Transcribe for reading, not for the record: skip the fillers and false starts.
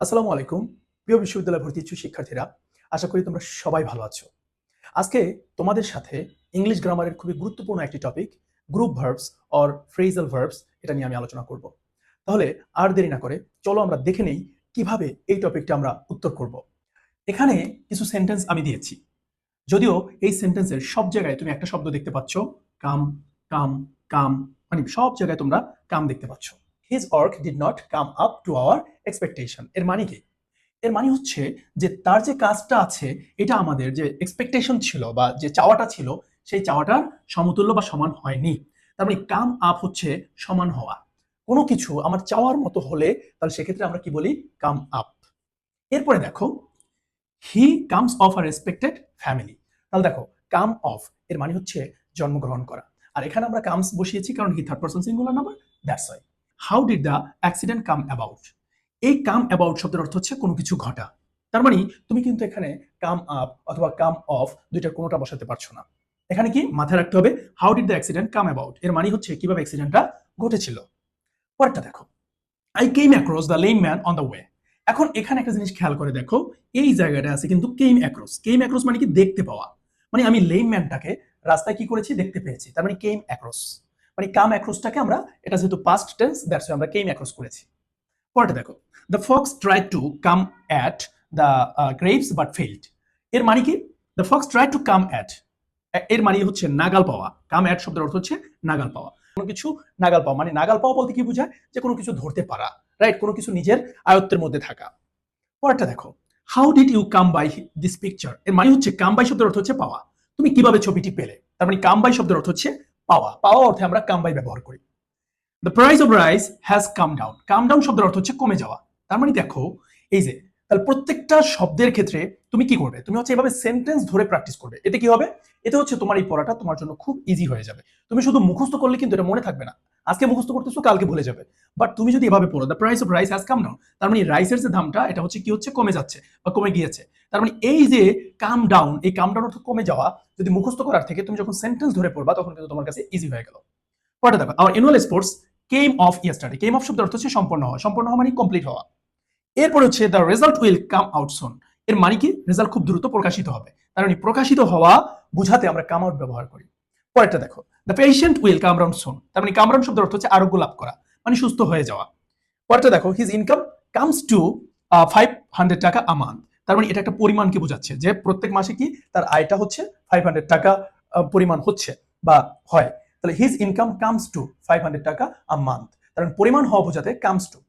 আসসালামু আলাইকুম প্রিয় বিশ্ববিদ্যালয় ভর্তি ইচ্ছুক শিক্ষার্থীরা, আশা করি তোমরা সবাই ভালো আছো। আজকে তোমাদের সাথে ইংলিশ গ্রামারের খুবই গুরুত্বপূর্ণ একটি topic group verbs or phrasal verbs এটা নিয়ে আমি আলোচনা করব। তাহলে আর দেরি না করে চলো আমরা দেখে নেই কিভাবে এই টপিকটা আমরা উত্তর করব। এখানে কিছু সেন্টেন্স আমি দিয়েছি, যদিও এই সেন্টেন্সের সব জায়গায় তুমি একটা শব্দ দেখতে পাচ্ছ, কাম কাম কাম, মানে সব জায়গায় তোমরা কাম দেখতে পাচ্ছ। His work did not come up to our expectation. এর মানে কি? এর মানে হচ্ছে যে তার যে কাজটা আছে এটা আমাদের যে এক্সপেকটেশন ছিল বা যে চাওয়াটা ছিল সেই চাওয়াটার সমতুল্য বা সমান হয়নি। তার মানে কাম আপ হচ্ছে সমান হওয়া। কোনো কিছু আমার চাওয়ার মতো হলে তাহলে সেক্ষেত্রে আমরা কি বলি? Come up. এরপরে দেখো, he comes of a respected family. তাহলে দেখো, কাম অফ এর মানে হচ্ছে জন্মগ্রহণ করা, আর এখানে আমরা কামস বসিয়েছি কারণ he third person singular number, that's why. How did the accident come about? এই কাম অ্যাবাউট শব্দের অর্থ হচ্ছে কোনো কিছু ঘটা। তার মানে তুমি কিন্তু এখানে কাম আপ অথবা কাম অফ দুইটার কোনোটা বসাতে পারছো না। এখানে কি মাথায় রাখতে হবে? How did the accident come about এর মানে হচ্ছে কিভাবে অ্যাক্সিডেন্টটা ঘটেছিল। পরেরটা দেখো, I came across the lame man on the way. এখন এখানে একটা জিনিস খেয়াল করে দেখো, এই জায়গাটা আছে কিন্তু কেম অ্যাক্রস। কেম অ্যাক্রস মানে কি? দেখতে পাওয়া। মানে আমি লেম ম্যানটাকে রাস্তায় কি করেছি? দেখতে পেয়েছি, তার মানে কেম অ্যাক্রস। মানে কাম অ্যাক্রসটাকে আমরা, এটা যেহেতু পাস্ট টেন্স দ্যাটস আমরা কেম অ্যাক্রস করেছি। পরেরটা দেখো, the fox tried to come at the graves but failed. এর মানে কি? The fox tried to come at, এর মানে হচ্ছে নাগাল পাওয়া। কাম অ্যাট শব্দের অর্থ হচ্ছে নাগাল পাওয়া। কোনো কিছু নাগাল পাওয়া, মানে নাগাল পাওয়া বলতে কি বোঝায়? যে কোনো কিছু ধরতে পারা, রাইট? কোনো কিছু নিজের আয়ত্তের মধ্যে থাকা। পরেরটা দেখো, how did you come by this picture. এর মানে হচ্ছে কাম বাই শব্দের অর্থ হচ্ছে পাওয়া। তুমি কিভাবে ছবিটি পেলে? তার মানে কাম বাই শব্দের অর্থ হচ্ছে পাওয়া। পাওয়া অর্থে আমরা কাম বাই ব্যবহার করি। The price of rice has come down. Come down শব্দের অর্থ হচ্ছে কমে যাওয়া। তার মানে দেখো, এই যে তাহলে প্রত্যেকটা শব্দের ক্ষেত্রে তুমি কি করবে? তুমি হচ্ছে এভাবে সেন্টেন্স ধরে প্র্যাকটিস করবে। এতে কি হবে? এতে হচ্ছে তোমার এই পড়াটা তোমার জন্য খুব ইজি হয়ে যাবে। তুমি শুধু মুখস্থ করলে কিন্তু এটা মনে থাকবে না। আজকে মুখস্থ করতেছো, কালকে ভুলে যাবে। বাট তুমি যদি এভাবে পড়ো, the price of rice has come down, তার মানে রাইসের যে দামটা এটা হচ্ছে কি হচ্ছে? কমে যাচ্ছে বা কমে গিয়েছে। তার মানে এই যে কাম ডাউন, এই কাম ডাউন অর্থ কমে যাওয়া, যদি মুখস্থ করার থেকে তুমি যখন সেন্টেন্স ধরে পড়বা তখন কিন্তু তোমার কাছে ইজি হয়ে গেল। পরেরটা দেখো, our annual sports came of yesterday. Came of শব্দের অর্থ হচ্ছে সম্পন্ন হওয়া। সম্পন্ন হওয়া মানে কমপ্লিট হওয়া। এরপর হচ্ছে the result will come out soon. এর মানে কি? রেজাল্ট খুব দ্রুত প্রকাশিত হবে। তার মানে প্রকাশিত হওয়া বুঝাতে আমরা কাম আউট ব্যবহার করি। পরেরটা দেখো, the patient will come round soon. তার মানে কাম রাউন্ড শব্দের অর্থ হচ্ছে আরোগ্য লাভ করা, মানে সুস্থ হয়ে যাওয়া। পরেরটা দেখো, হিজ ইনকাম কামস টু 500 টাকা আ মান্থ। তার মানে এটা একটা পরিমাণকে বোঝাচ্ছে যে প্রত্যেক মাসে কি তার আয়টা হচ্ছে 500 টাকা পরিমাণ হচ্ছে বা হয়। তাহলে হিজ ইনকাম কামস টু 500 টাকা আ মান্থ, তার মানে পরিমাণ হওয়া বোঝাতে কামস টু।